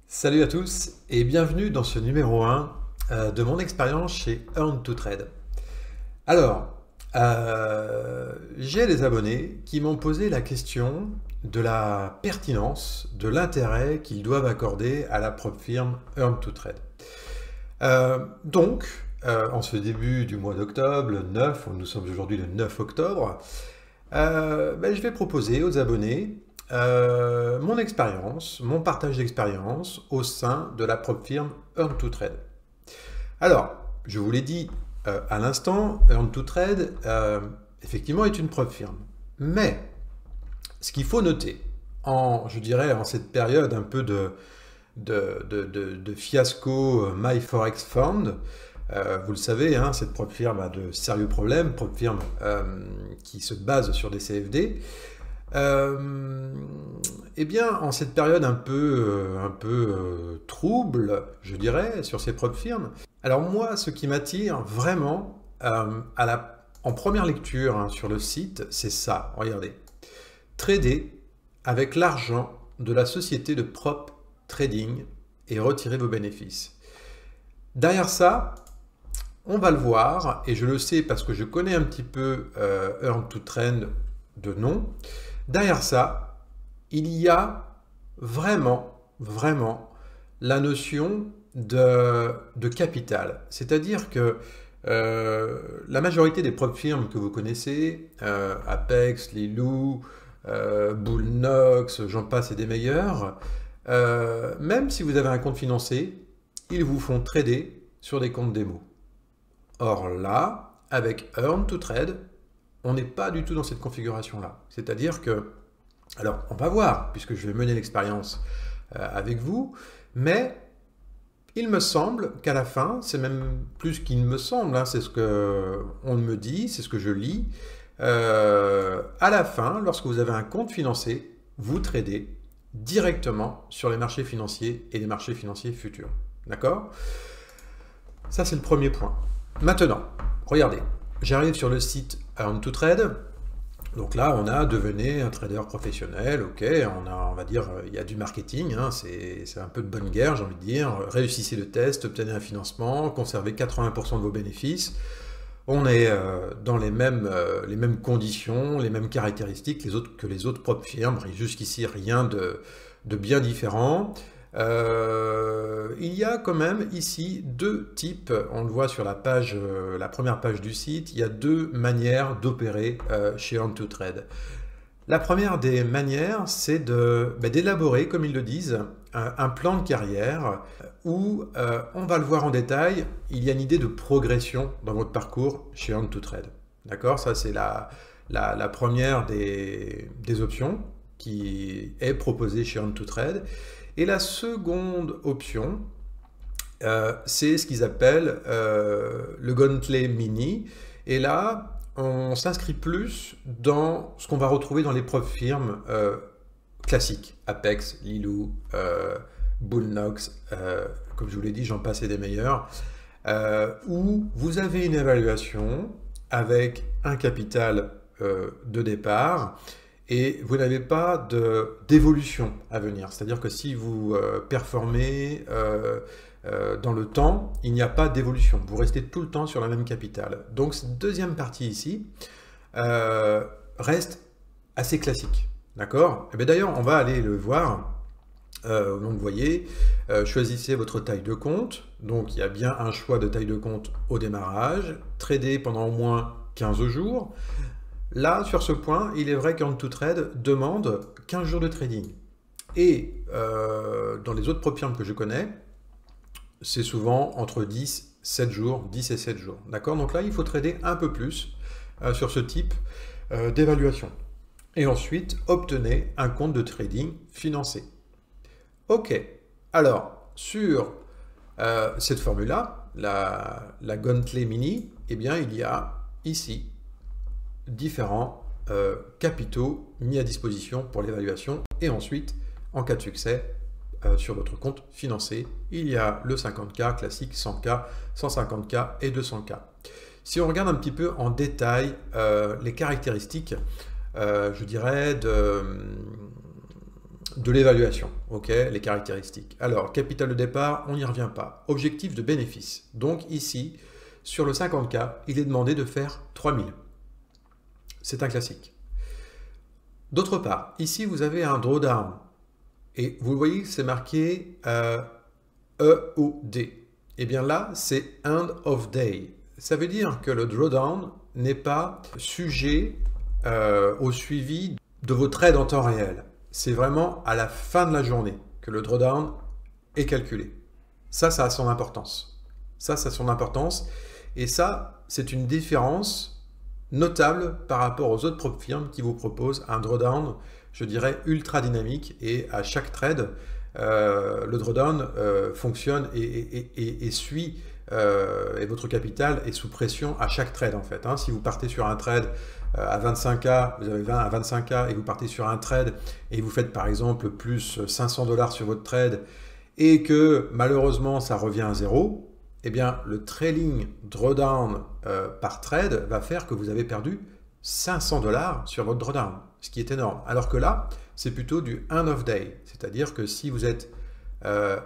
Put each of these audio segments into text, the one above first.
Salut à tous et bienvenue dans ce numéro 1 de mon expérience chez Earn2Trade. Alors, j'ai des abonnés qui m'ont posé la question de la pertinence, de l'intérêt qu'ils doivent accorder à la propre firme Earn2Trade. En ce début du mois d'octobre, le 9, nous sommes aujourd'hui le 9 octobre, je vais proposer aux abonnés mon expérience, mon partage d'expérience au sein de la propre firme Earn2Trade. Alors, je vous l'ai dit à l'instant, Earn2Trade effectivement est une propre firme. Mais ce qu'il faut noter, je dirais en cette période un peu de fiasco MyForex Fund, vous le savez, hein, cette propre firme a de sérieux problèmes, propre firme qui se base sur des CFD. Eh bien, en cette période un peu trouble, je dirais, sur ces propres firmes, alors moi, ce qui m'attire vraiment en première lecture hein, sur le site, c'est ça, regardez. Trader avec l'argent de la société de prop trading et retirer vos bénéfices. Derrière ça, on va le voir, et je le sais parce que je connais un petit peu Earn2Trade de nom. Derrière ça, il y a vraiment la notion de capital. C'est-à-dire que la majorité des propres firmes que vous connaissez, Apex, Lilou, Bullnox, j'en passe et des meilleurs, même si vous avez un compte financé, ils vous font trader sur des comptes démo. Or là, avec Earn2Trade, on n'est pas du tout dans cette configuration-là. C'est-à-dire que, alors on va voir, puisque je vais mener l'expérience avec vous, mais il me semble qu'à la fin, c'est même plus qu'il me semble, hein, c'est ce qu'on me dit, c'est ce que je lis, à la fin, lorsque vous avez un compte financé, vous tradez directement sur les marchés financiers et les marchés financiers futurs. D'accord? Ça, c'est le premier point. Maintenant, regardez, j'arrive sur le site Earn2Trade. Donc là, on a devenez un trader professionnel, ok, on va dire, il y a du marketing, hein, c'est un peu de bonne guerre, j'ai envie de dire. Réussissez le test, obtenez un financement, conservez 80% de vos bénéfices. On est dans les mêmes conditions, les mêmes caractéristiques que les autres propres firmes. Jusqu'ici, rien de bien différent. Il y a quand même ici deux types, on le voit sur la page, la première page du site, il y a deux manières d'opérer chez Earn2Trade. La première des manières, c'est d'élaborer, comme ils le disent, un plan de carrière où, on va le voir en détail, il y a une idée de progression dans votre parcours chez Earn2Trade. D'accord? Ça, c'est la première des options qui est proposée chez Earn2Trade. Et la seconde option, c'est ce qu'ils appellent le Gauntlet Mini. Et là, on s'inscrit plus dans ce qu'on va retrouver dans les propres firmes classiques. Apex, Lilou, Bullnox, comme je vous l'ai dit, j'en passe et des meilleurs, où vous avez une évaluation avec un capital de départ, et vous n'avez pas d'évolution à venir. C'est-à-dire que si vous performez dans le temps, il n'y a pas d'évolution. Vous restez tout le temps sur la même capitale. Donc cette deuxième partie ici reste assez classique. D'accord? Et bien d'ailleurs, on va aller le voir. Donc vous voyez, choisissez votre taille de compte. Donc il y a bien un choix de taille de compte au démarrage. Trader pendant au moins 15 jours. Là, sur ce point, il est vrai qu'Earn2Trade demande 15 jours de trading. Et dans les autres propres firmes que je connais, c'est souvent entre 10 et 7 jours. D'accord? Donc là, il faut trader un peu plus sur ce type d'évaluation. Et ensuite, obtenez un compte de trading financé. Ok. Alors, sur cette formule-là, la Gauntlet Mini, eh bien, il y a ici différents capitaux mis à disposition pour l'évaluation. Et ensuite, en cas de succès, sur votre compte financé, il y a le 50K classique, 100K, 150K et 200K. Si on regarde un petit peu en détail les caractéristiques, je dirais, de l'évaluation, ok, les caractéristiques. Alors, capital de départ, on n'y revient pas. Objectif de bénéfice. Donc ici, sur le 50K, il est demandé de faire 3000. C'est un classique. D'autre part, ici, vous avez un drawdown. Et vous voyez que c'est marqué E ou D. Et bien là, c'est end of day. Ça veut dire que le drawdown n'est pas sujet au suivi de vos trades en temps réel. C'est vraiment à la fin de la journée que le drawdown est calculé. Ça a son importance. Ça a son importance. Et ça, c'est une différence notable par rapport aux autres prop firmes qui vous proposent un drawdown, je dirais, ultra dynamique. Et à chaque trade, le drawdown fonctionne et suit, et votre capital est sous pression à chaque trade en fait. Hein. Si vous partez sur un trade à 25K, vous avez 20 à 25K et vous partez sur un trade et vous faites par exemple plus 500 $ sur votre trade et que malheureusement ça revient à zéro, eh bien le trailing drawdown par trade va faire que vous avez perdu 500 $ sur votre drawdown, ce qui est énorme. Alors que là, c'est plutôt du end of day, c'est-à-dire que si vous êtes à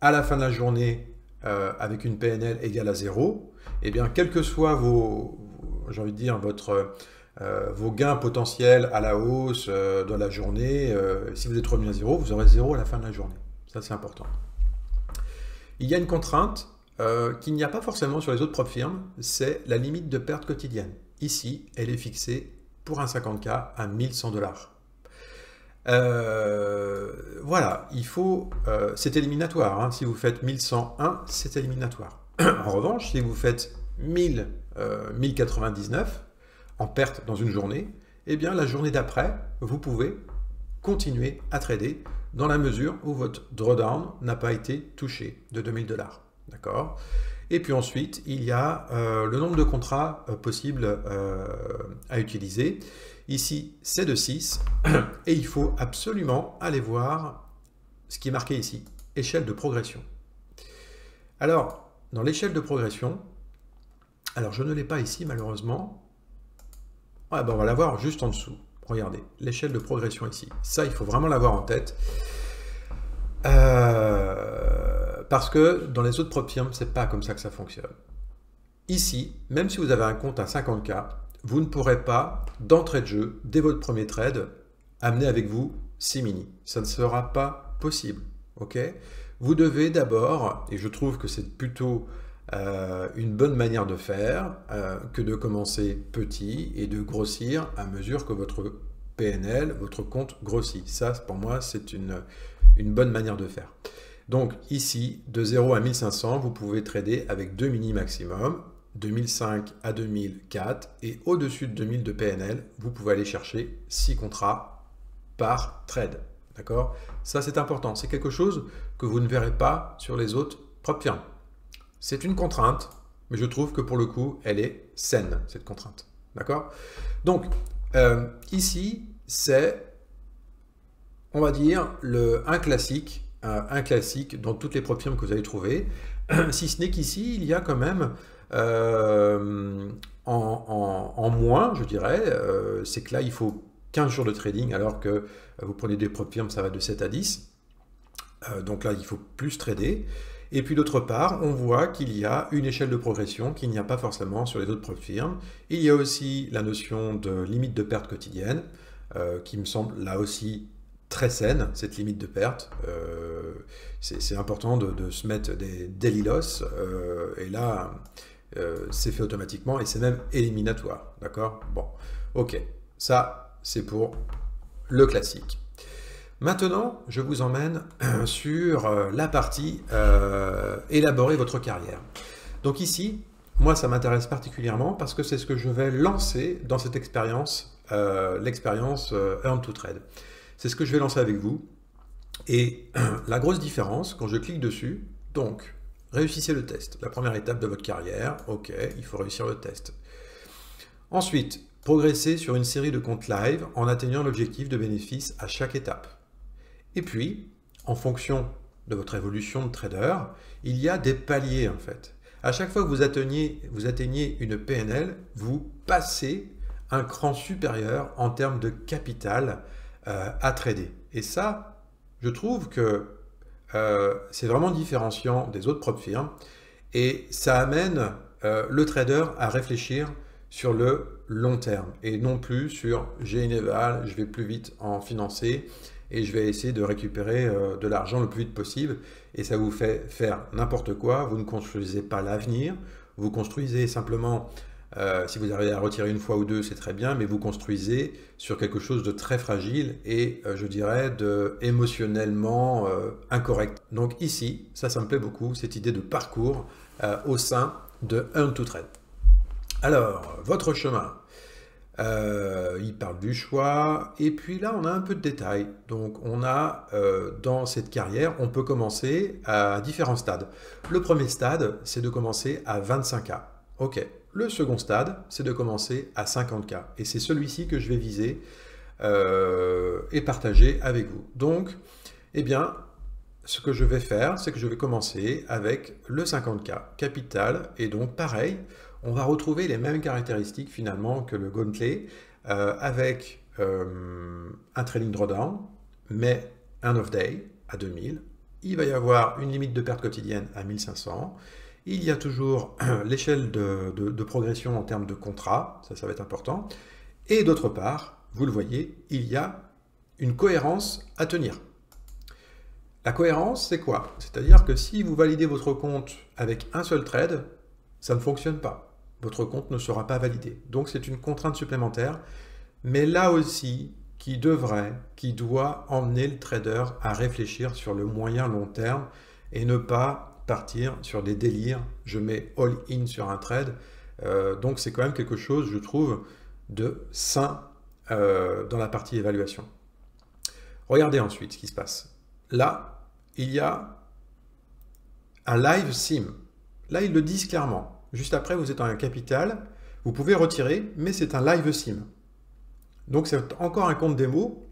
la fin de la journée avec une PNL égale à 0, eh bien quels que soient vos, j'ai envie de dire, vos gains potentiels à la hausse de la journée, si vous êtes revenu à 0, vous aurez 0 à la fin de la journée. Ça, c'est important. Il y a une contrainte qu'il n'y a pas forcément sur les autres prop firmes, c'est la limite de perte quotidienne. Ici, elle est fixée pour un 50K à 1100 $. Voilà, il faut, c'est éliminatoire. Hein. Si vous faites 1101, c'est éliminatoire. En revanche, si vous faites 1099 en perte dans une journée, eh bien la journée d'après, vous pouvez continuer à trader dans la mesure où votre drawdown n'a pas été touché de 2000 $. D'accord ? Et puis ensuite, il y a le nombre de contrats possibles à utiliser. Ici, c'est de 6 et il faut absolument aller voir ce qui est marqué ici, échelle de progression. Alors, dans l'échelle de progression, alors je ne l'ai pas ici malheureusement, ouais, ben on va la voir juste en dessous. Regardez, l'échelle de progression ici. Ça, il faut vraiment l'avoir en tête. Parce que dans les autres prop firmes, c'est pas comme ça que ça fonctionne. Ici, même si vous avez un compte à 50K, vous ne pourrez pas, d'entrée de jeu, dès votre premier trade, amener avec vous 6 mini. Ça ne sera pas possible. Ok ? Vous devez d'abord, et je trouve que c'est plutôt une bonne manière de faire, que de commencer petit et de grossir à mesure que votre PNL, votre compte grossit. Ça, pour moi, c'est une bonne manière de faire. Donc ici, de 0 à 1500, vous pouvez trader avec 2 mini maximum, 2005 à 2004, et au-dessus de 2000 de PNL, vous pouvez aller chercher 6 contrats par trade. D'accord ? Ça, c'est important. C'est quelque chose que vous ne verrez pas sur les autres prop firmes. C'est une contrainte, mais je trouve que pour le coup, elle est saine, cette contrainte. D'accord ? Donc, ici, c'est, on va dire, un classique dans toutes les prop firmes que vous allez trouver, si ce n'est qu'ici, il y a quand même, en moins, je dirais, c'est que là, il faut 15 jours de trading, alors que vous prenez des prop firmes, ça va de 7 à 10. Donc là, il faut plus trader. Et puis d'autre part, on voit qu'il y a une échelle de progression qu'il n'y a pas forcément sur les autres prop firmes. Il y a aussi la notion de limite de perte quotidienne, qui me semble là aussi très saine, cette limite de perte. C'est important de se mettre des daily loss, et là, c'est fait automatiquement et c'est même éliminatoire. D'accord ? Bon, ok, ça c'est pour le classique. Maintenant, je vous emmène sur la partie élaborer votre carrière. Donc ici, moi ça m'intéresse particulièrement parce que c'est ce que je vais lancer dans cette expérience, l'expérience Earn to Trade. C'est ce que je vais lancer avec vous. Et la grosse différence, quand je clique dessus, donc réussissez le test. La première étape de votre carrière, ok, il faut réussir le test. Ensuite, progressez sur une série de comptes live en atteignant l'objectif de bénéfice à chaque étape. Et puis, en fonction de votre évolution de trader, il y a des paliers en fait. À chaque fois que vous atteignez une PNL, vous passez un cran supérieur en termes de capital à trader. Et ça, je trouve que c'est vraiment différenciant des autres prop firms et ça amène le trader à réfléchir sur le long terme et non plus sur j'ai une éval, je vais plus vite en financer et je vais essayer de récupérer de l'argent le plus vite possible et ça vous fait faire n'importe quoi, vous ne construisez pas l'avenir, vous construisez simplement, si vous arrivez à retirer une fois ou deux c'est très bien, mais vous construisez sur quelque chose de très fragile et je dirais émotionnellement incorrect. Donc ici, ça me plaît beaucoup, cette idée de parcours au sein de Earn to Trade. Alors, votre chemin, il parle du choix, et puis là on a un peu de détails. Donc on a dans cette carrière, on peut commencer à différents stades. Le premier stade, c'est de commencer à 25K. Ok. Le second stade, c'est de commencer à 50K. Et c'est celui-ci que je vais viser et partager avec vous. Donc, eh bien, ce que je vais faire, c'est que je vais commencer avec le 50K capital. Et donc, pareil, on va retrouver les mêmes caractéristiques finalement que le Gauntlet avec un trailing drawdown, mais un off-day à 2000. Il va y avoir une limite de perte quotidienne à 1500. Il y a toujours l'échelle de progression en termes de contrat, ça va être important. Et d'autre part, vous le voyez, il y a une cohérence à tenir. La cohérence, c'est quoi? C'est-à-dire que si vous validez votre compte avec un seul trade, ça ne fonctionne pas. Votre compte ne sera pas validé. Donc c'est une contrainte supplémentaire, mais là aussi, qui doit emmener le trader à réfléchir sur le moyen long terme et ne pas partir sur des délires, je mets all-in sur un trade. Donc c'est quand même quelque chose, je trouve, de sain dans la partie évaluation. Regardez ensuite ce qui se passe. Là, il y a un live sim. Là, ils le disent clairement. Juste après, vous êtes en capital, vous pouvez retirer, mais c'est un live sim. Donc c'est encore un compte démo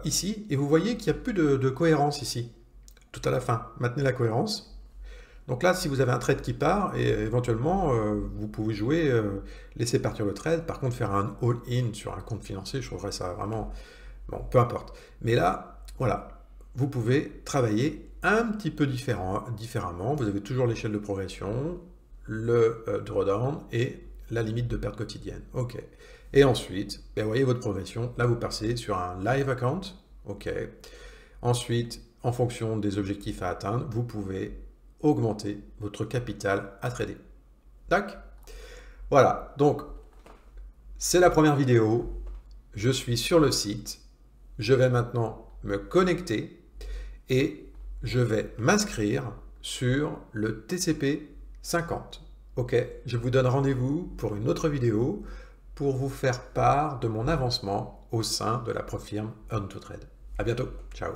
ici, et vous voyez qu'il n'y a plus de cohérence ici. Tout à la fin, maintenez la cohérence. Donc là, si vous avez un trade qui part, et éventuellement, vous pouvez jouer, laisser partir le trade. Par contre, faire un all-in sur un compte financier, je trouverais ça vraiment... Bon, peu importe. Mais là, voilà, vous pouvez travailler un petit peu différemment. Vous avez toujours l'échelle de progression, le drawdown et la limite de perte quotidienne. OK. Et ensuite, vous voyez votre progression. Là, vous passez sur un live account. OK. Ensuite, en fonction des objectifs à atteindre, vous pouvez augmenter votre capital à trader. Tac. Voilà, donc c'est la première vidéo. Je suis sur le site. Je vais maintenant me connecter et je vais m'inscrire sur le TCP 50. Ok, je vous donne rendez-vous pour une autre vidéo pour vous faire part de mon avancement au sein de la prop firm Earn to Trade. À bientôt, ciao.